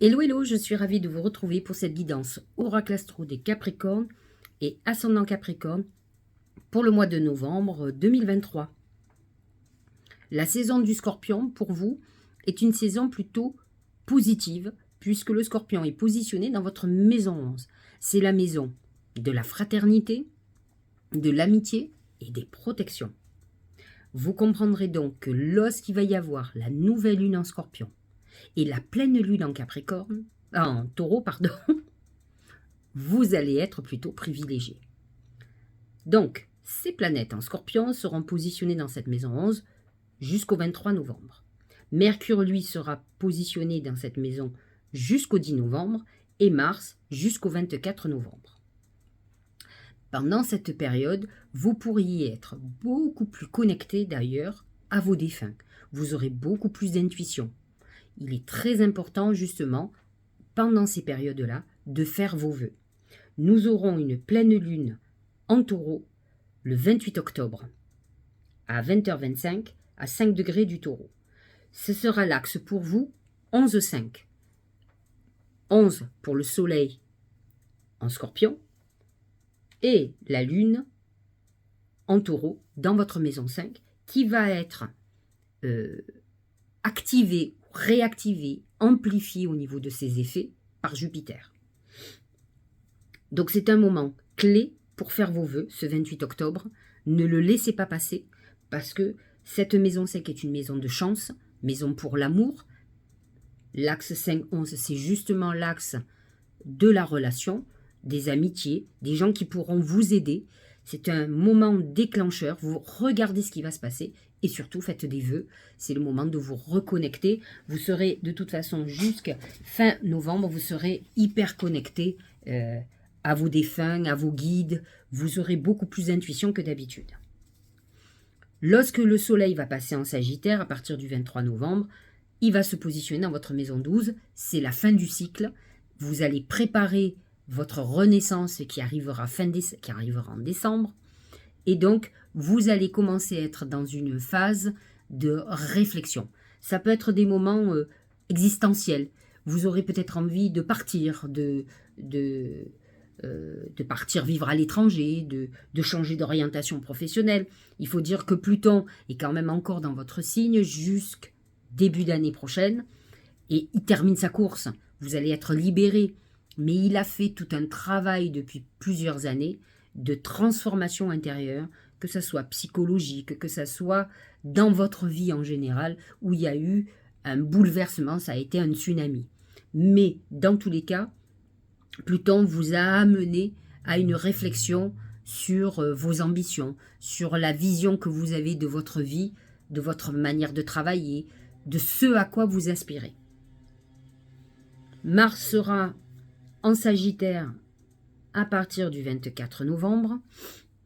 Hello, hello, je suis ravie de vous retrouver pour cette guidance Oracle Astro des Capricornes et Ascendant Capricorne pour le mois de novembre 2023. La saison du Scorpion, pour vous, est une saison plutôt positive puisque le Scorpion est positionné dans votre maison 11. C'est la maison de la fraternité, de l'amitié et des protections. Vous comprendrez donc que lorsqu'il va y avoir la nouvelle lune en Scorpion et la pleine lune en Capricorne, en Taureau, pardon, vous allez être plutôt privilégié. Donc, ces planètes en Scorpion seront positionnées dans cette maison 11 jusqu'au 23 novembre. Mercure, lui, sera positionné dans cette maison jusqu'au 10 novembre et Mars jusqu'au 24 novembre. Pendant cette période, vous pourriez être beaucoup plus connecté d'ailleurs à vos défunts. Vous aurez beaucoup plus d'intuition. Il est très important justement, pendant ces périodes-là, de faire vos vœux. Nous aurons une pleine lune en Taureau le 28 octobre à 20h25 à 5 degrés du Taureau. Ce sera l'axe pour vous 11-5. 11 pour le soleil en Scorpion et la lune en Taureau dans votre maison 5 qui va être activée, réactivée, amplifiée au niveau de ses effets par Jupiter. Donc c'est un moment clé pour faire vos vœux ce 28 octobre. Ne le laissez pas passer parce que cette maison 5 est une maison de chance, maison pour l'amour. L'axe 5-11, c'est justement l'axe de la relation, des amitiés, des gens qui pourront vous aider. C'est un moment déclencheur. Vous regardez ce qui va se passer et surtout faites des vœux. C'est le moment de vous reconnecter. Vous serez de toute façon jusqu'à fin novembre, vous serez hyper connecté à vos défunts, à vos guides. Vous aurez beaucoup plus d'intuition que d'habitude. Lorsque le soleil va passer en Sagittaire à partir du 23 novembre, il va se positionner dans votre maison 12. C'est la fin du cycle. Vous allez préparer votre renaissance qui arrivera en décembre. Et donc, vous allez commencer à être dans une phase de réflexion. Ça peut être des moments existentiels. Vous aurez peut-être envie de partir, de partir vivre à l'étranger, de changer d'orientation professionnelle. Il faut dire que Pluton est quand même encore dans votre signe jusqu'au début d'année prochaine et il termine sa course. Vous allez être libéré, mais il a fait tout un travail depuis plusieurs années de transformation intérieure, que ce soit psychologique, que ce soit dans votre vie en général, où il y a eu un bouleversement, ça a été un tsunami. Mais dans tous les cas, Pluton vous a amené à une réflexion sur vos ambitions, sur la vision que vous avez de votre vie, de votre manière de travailler, de ce à quoi vous aspirez. Mars sera en Sagittaire à partir du 24 novembre.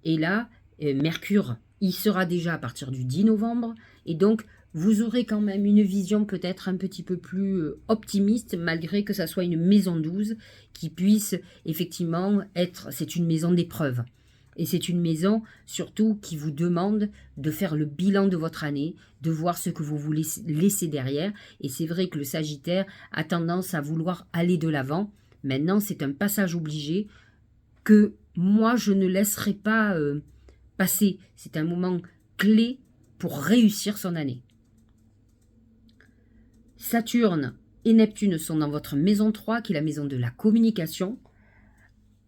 Et là, Mercure, il sera déjà à partir du 10 novembre. Et donc, vous aurez quand même une vision peut-être un petit peu plus optimiste, malgré que ça soit une maison 12 qui puisse effectivement être... C'est une maison d'épreuve. Et c'est une maison surtout qui vous demande de faire le bilan de votre année, de voir ce que vous voulez laisser derrière. Et c'est vrai que le Sagittaire a tendance à vouloir aller de l'avant. Maintenant, c'est un passage obligé que moi, je ne laisserai pas passer. C'est un moment clé pour réussir son année. Saturne et Neptune sont dans votre maison 3, qui est la maison de la communication.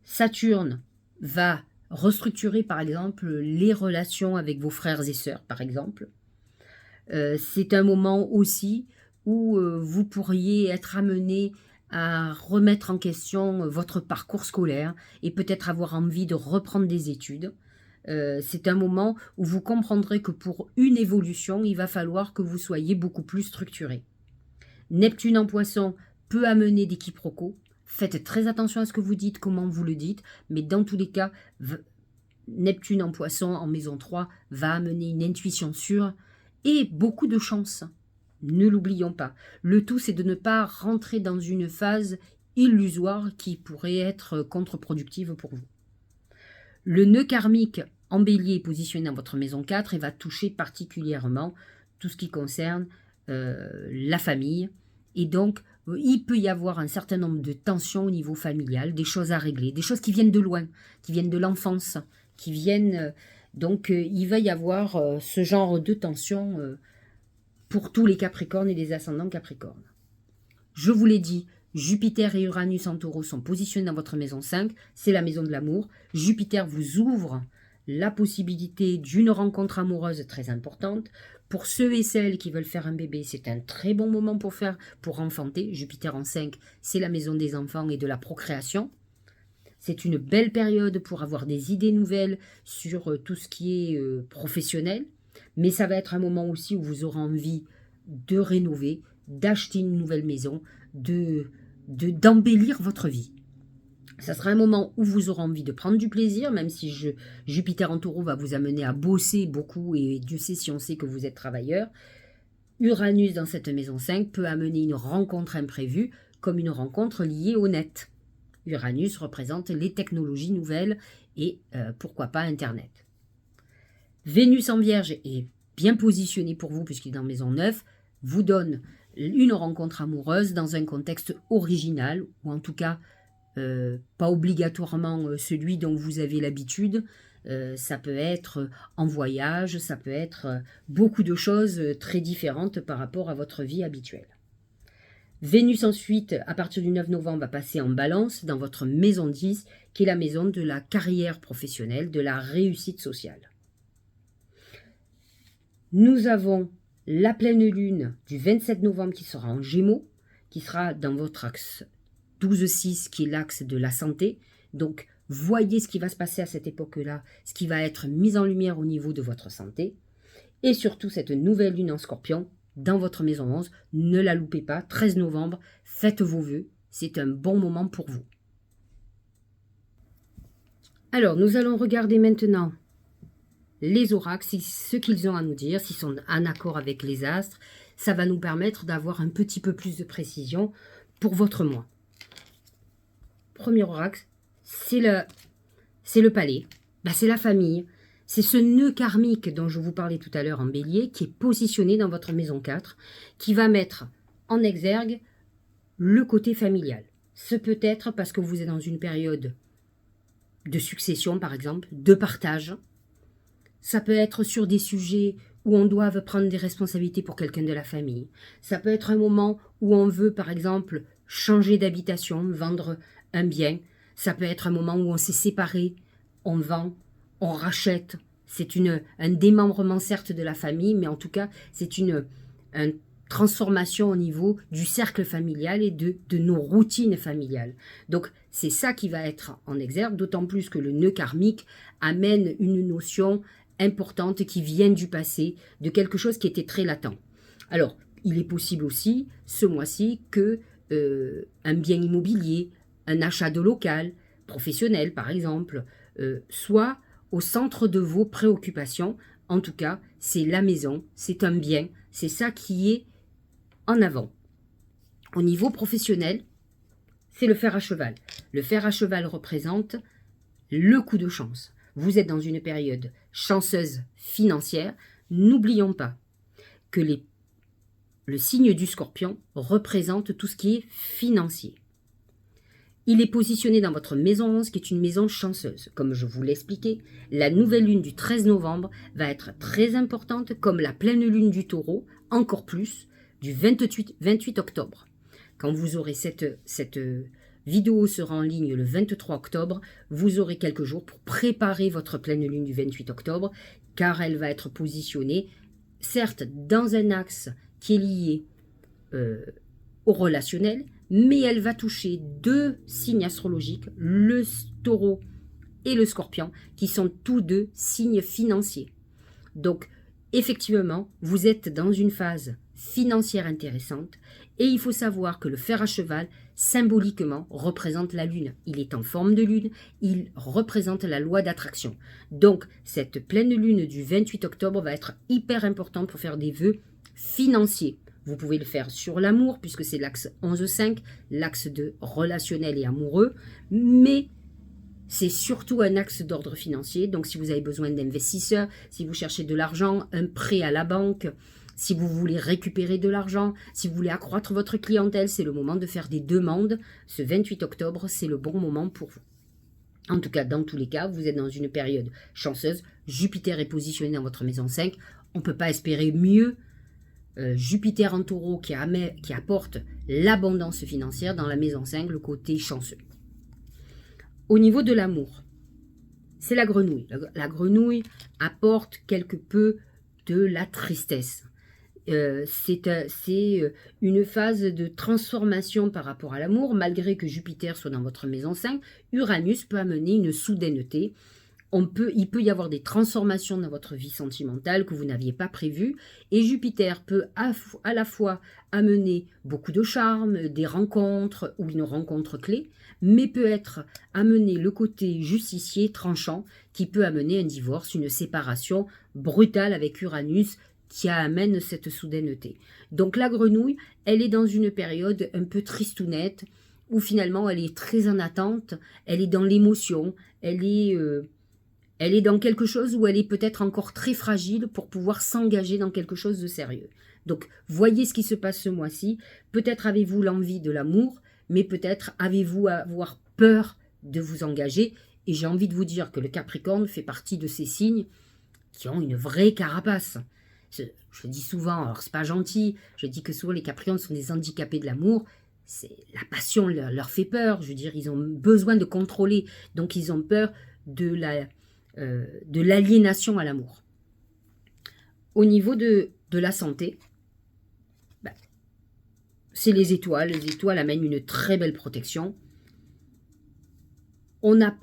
Saturne va restructurer, par exemple, les relations avec vos frères et sœurs, par exemple. C'est un moment aussi où vous pourriez être amené à remettre en question votre parcours scolaire et peut-être avoir envie de reprendre des études. C'est un moment où vous comprendrez que pour une évolution, il va falloir que vous soyez beaucoup plus structuré. Neptune en Poisson peut amener des quiproquos. Faites très attention à ce que vous dites, comment vous le dites, mais dans tous les cas, Neptune en Poisson en maison 3 va amener une intuition sûre et beaucoup de chance. Ne l'oublions pas. Le tout, c'est de ne pas rentrer dans une phase illusoire qui pourrait être contre-productive pour vous. Le nœud karmique en Bélier est positionné dans votre maison 4 et va toucher particulièrement tout ce qui concerne la famille. Et donc, il peut y avoir un certain nombre de tensions au niveau familial, des choses à régler, des choses qui viennent de loin, qui viennent de l'enfance, qui viennent... donc, il va y avoir ce genre de tensions pour tous les Capricornes et les ascendants Capricornes. Je vous l'ai dit, Jupiter et Uranus en Taureau sont positionnés dans votre maison 5, c'est la maison de l'amour. Jupiter vous ouvre la possibilité d'une rencontre amoureuse très importante. Pour ceux et celles qui veulent faire un bébé, c'est un très bon moment pour enfanter. Jupiter en 5, c'est la maison des enfants et de la procréation. C'est une belle période pour avoir des idées nouvelles sur tout ce qui est professionnel. Mais ça va être un moment aussi où vous aurez envie de rénover, d'acheter une nouvelle maison, d'embellir votre vie. Ça sera un moment où vous aurez envie de prendre du plaisir, même si Jupiter en Taureau va vous amener à bosser beaucoup, et Dieu sait si on sait que vous êtes travailleur. Uranus dans cette maison 5 peut amener une rencontre imprévue, comme une rencontre liée au net. Uranus représente les technologies nouvelles et pourquoi pas Internet. Vénus en Vierge est bien positionné pour vous puisqu'il est dans maison 9, vous donne une rencontre amoureuse dans un contexte original, ou en tout cas pas obligatoirement celui dont vous avez l'habitude. Ça peut être en voyage, ça peut être beaucoup de choses très différentes par rapport à votre vie habituelle. Vénus ensuite, à partir du 9 novembre, va passer en Balance dans votre maison 10, qui est la maison de la carrière professionnelle, de la réussite sociale. Nous avons la pleine lune du 27 novembre qui sera en Gémeaux, qui sera dans votre axe 12-6, qui est l'axe de la santé. Donc, voyez ce qui va se passer à cette époque-là, ce qui va être mis en lumière au niveau de votre santé. Et surtout, cette nouvelle lune en Scorpion, dans votre maison 11, ne la loupez pas, 13 novembre, faites vos vœux, c'est un bon moment pour vous. Alors, nous allons regarder maintenant les oracles, ce qu'ils ont à nous dire, s'ils sont en accord avec les astres. Ça va nous permettre d'avoir un petit peu plus de précision pour votre mois. Premier oracle, c'est le palais, c'est la famille. C'est ce nœud karmique dont je vous parlais tout à l'heure en bélier qui est positionné dans votre maison 4, qui va mettre en exergue le côté familial. Ce peut être parce que vous êtes dans une période de succession, par exemple, de partage. Ça peut être sur des sujets où on doit prendre des responsabilités pour quelqu'un de la famille. Ça peut être un moment où on veut, par exemple, changer d'habitation, vendre un bien. Ça peut être un moment où on s'est séparé, on vend, on rachète. C'est un démembrement certes de la famille, mais en tout cas, c'est une transformation au niveau du cercle familial et de nos routines familiales. Donc, c'est ça qui va être en exergue, d'autant plus que le nœud karmique amène une notion importante qui vient du passé, de quelque chose qui était très latent. Alors, il est possible aussi, ce mois-ci, que un bien immobilier, un achat de local, professionnel par exemple, soit au centre de vos préoccupations. En tout cas, c'est la maison, c'est un bien, c'est ça qui est en avant. Au niveau professionnel, c'est le fer à cheval. Le fer à cheval représente le coup de chance. Vous êtes dans une période chanceuse financière. N'oublions pas que le signe du Scorpion représente tout ce qui est financier. Il est positionné dans votre maison 11, qui est une maison chanceuse. Comme je vous l'ai expliqué, la nouvelle lune du 13 novembre va être très importante, comme la pleine lune du Taureau, encore plus, du 28 octobre. Quand vous aurez cette vidéo sera en ligne le 23 octobre, vous aurez quelques jours pour préparer votre pleine lune du 28 octobre, car elle va être positionnée, certes, dans un axe qui est lié au relationnel, mais elle va toucher deux signes astrologiques, le Taureau et le Scorpion, qui sont tous deux signes financiers. Donc, effectivement, vous êtes dans une phase financière intéressante, et il faut savoir que le fer à cheval, symboliquement, représente la lune. Il est en forme de lune, il représente la loi d'attraction. Donc, cette pleine lune du 28 octobre va être hyper importante pour faire des vœux financiers. Vous pouvez le faire sur l'amour, puisque c'est l'axe 11-5, l'axe de relationnel et amoureux, mais c'est surtout un axe d'ordre financier. Donc, si vous avez besoin d'investisseurs, si vous cherchez de l'argent, un prêt à la banque, Si vous voulez récupérer de l'argent, si vous voulez accroître votre clientèle, c'est le moment de faire des demandes. Ce 28 octobre, c'est le bon moment pour vous. En tout cas, dans tous les cas, vous êtes dans une période chanceuse. Jupiter est positionné dans votre maison 5. On ne peut pas espérer mieux. Jupiter en taureau qui apporte l'abondance financière dans la maison 5, le côté chanceux. Au niveau de l'amour, c'est la grenouille. La grenouille apporte quelque peu de la tristesse. C'est une phase de transformation par rapport à l'amour. Malgré que Jupiter soit dans votre maison 5, Uranus peut amener une soudaineté. Il peut y avoir des transformations dans votre vie sentimentale que vous n'aviez pas prévues. Et Jupiter peut à la fois amener beaucoup de charme, des rencontres ou une rencontre clé, mais peut être amener le côté justicier tranchant qui peut amener un divorce, une séparation brutale avec Uranus qui amène cette soudaineté. Donc la grenouille, elle est dans une période un peu tristounette où finalement elle est très en attente, elle est dans l'émotion, elle est dans quelque chose où elle est peut-être encore très fragile pour pouvoir s'engager dans quelque chose de sérieux. Donc, voyez ce qui se passe ce mois-ci. Peut-être avez-vous l'envie de l'amour, mais peut-être avez-vous avoir peur de vous engager. Et j'ai envie de vous dire que le Capricorne fait partie de ces signes qui ont une vraie carapace. Je dis souvent, alors c'est pas gentil, je dis que souvent les Capricornes sont des handicapés de l'amour. La passion leur fait peur. Je veux dire, ils ont besoin de contrôler. Donc, ils ont peur de l'aliénation à l'amour. Au niveau de la santé, c'est les étoiles. Les étoiles amènent une très belle protection. On a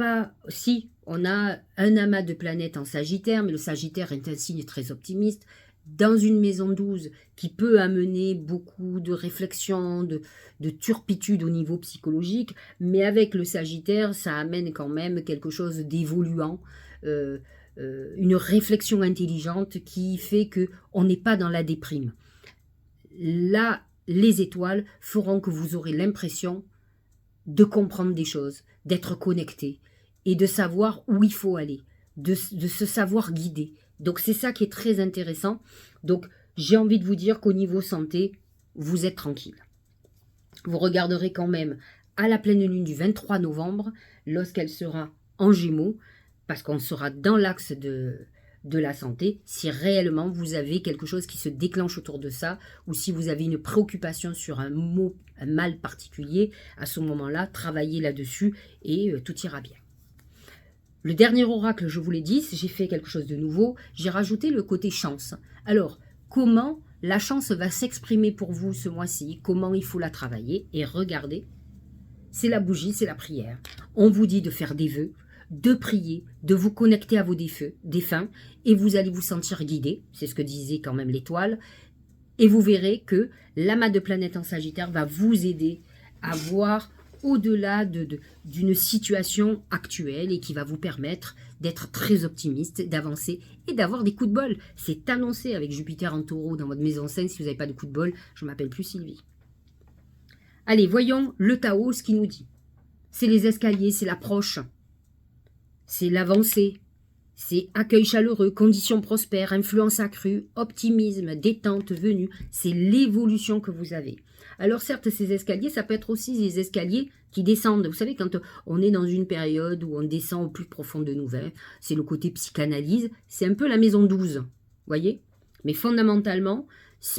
un amas de planètes en Sagittaire, mais le Sagittaire est un signe très optimiste. Dans une maison 12 qui peut amener beaucoup de réflexion, de turpitude au niveau psychologique, mais avec le Sagittaire, ça amène quand même quelque chose d'évoluant, une réflexion intelligente qui fait qu'on n'est pas dans la déprime. Là, les étoiles feront que vous aurez l'impression de comprendre des choses, d'être connecté et de savoir où il faut aller, de se savoir guider. Donc c'est ça qui est très intéressant. Donc j'ai envie de vous dire qu'au niveau santé, vous êtes tranquille. Vous regarderez quand même à la pleine lune du 23 novembre, lorsqu'elle sera en Gémeaux, parce qu'on sera dans l'axe de la santé, si réellement vous avez quelque chose qui se déclenche autour de ça, ou si vous avez une préoccupation sur un mal particulier, à ce moment-là, travaillez là-dessus et tout ira bien. Le dernier oracle, je vous l'ai dit, j'ai fait quelque chose de nouveau, j'ai rajouté le côté chance. Alors, comment la chance va s'exprimer pour vous ce mois-ci, comment il faut la travailler, et regardez, c'est la bougie, c'est la prière. On vous dit de faire des vœux, de prier, de vous connecter à vos défunts, et vous allez vous sentir guidé, c'est ce que disait quand même l'étoile, et vous verrez que l'amas de planètes en Sagittaire va vous aider à voir au-delà d'une situation actuelle et qui va vous permettre d'être très optimiste, d'avancer et d'avoir des coups de bol. C'est annoncé avec Jupiter en taureau dans votre maison 5. Si vous n'avez pas de coups de bol, je ne m'appelle plus Sylvie. Allez, voyons le Tao, ce qu'il nous dit. C'est les escaliers, c'est l'approche, c'est l'avancée, c'est accueil chaleureux, conditions prospères, influence accrue, optimisme, détente venue. C'est l'évolution que vous avez. Alors certes, ces escaliers, ça peut être aussi des escaliers qui descendent. Vous savez, quand on est dans une période où on descend au plus profond de nous, c'est le côté psychanalyse, c'est un peu la maison 12, voyez. Mais fondamentalement,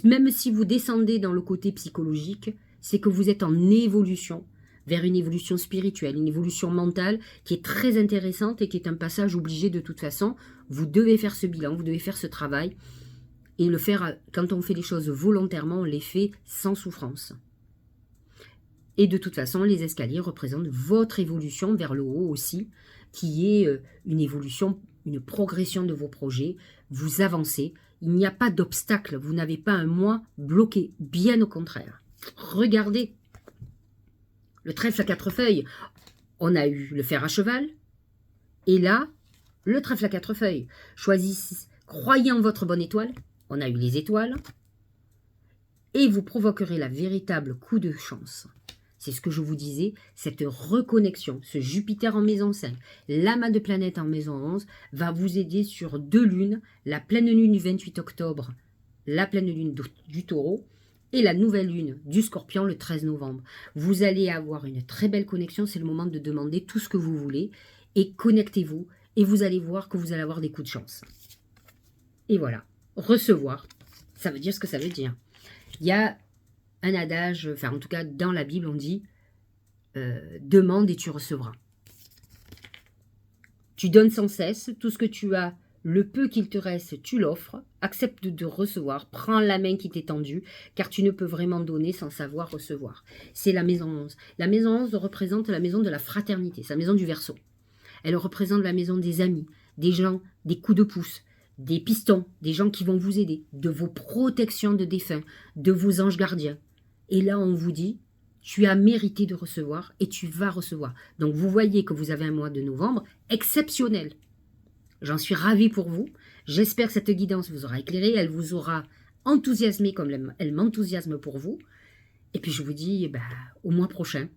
même si vous descendez dans le côté psychologique, c'est que vous êtes en évolution, vers une évolution spirituelle, une évolution mentale qui est très intéressante et qui est un passage obligé de toute façon. Vous devez faire ce bilan, vous devez faire ce travail. Et le faire, quand on fait les choses volontairement, on les fait sans souffrance. Et de toute façon, les escaliers représentent votre évolution vers le haut aussi, qui est une évolution, une progression de vos projets. Vous avancez, il n'y a pas d'obstacle, vous n'avez pas un mois bloqué, bien au contraire. Regardez, le trèfle à 4 feuilles, on a eu le fer à cheval, et là, le trèfle à 4 feuilles. Choisissez, croyez en votre bonne étoile. On a eu les étoiles. Et vous provoquerez la véritable coup de chance. C'est ce que je vous disais, cette reconnexion, ce Jupiter en maison 5, l'amas de planètes en maison 11, va vous aider sur 2 lunes, la pleine lune du 28 octobre, la pleine lune du taureau et la nouvelle lune du scorpion le 13 novembre. Vous allez avoir une très belle connexion, c'est le moment de demander tout ce que vous voulez et connectez-vous et vous allez voir que vous allez avoir des coups de chance. Et voilà, recevoir, ça veut dire ce que ça veut dire. Il y a un adage, enfin en tout cas dans la Bible on dit demande et tu recevras. Tu donnes sans cesse, tout ce que tu as, le peu qu'il te reste, tu l'offres, accepte de recevoir, prends la main qui t'est tendue, car tu ne peux vraiment donner sans savoir recevoir. C'est la maison 11. La maison 11 représente la maison de la fraternité, c'est la maison du Verseau. Elle représente la maison des amis, des gens, des coups de pouce, des pistons, des gens qui vont vous aider, de vos protections de défunts, de vos anges gardiens. Et là, on vous dit, tu as mérité de recevoir et tu vas recevoir. Donc, vous voyez que vous avez un mois de novembre exceptionnel. J'en suis ravie pour vous. J'espère que cette guidance vous aura éclairé. Elle vous aura enthousiasmé comme elle m'enthousiasme pour vous. Et puis, je vous dis au mois prochain.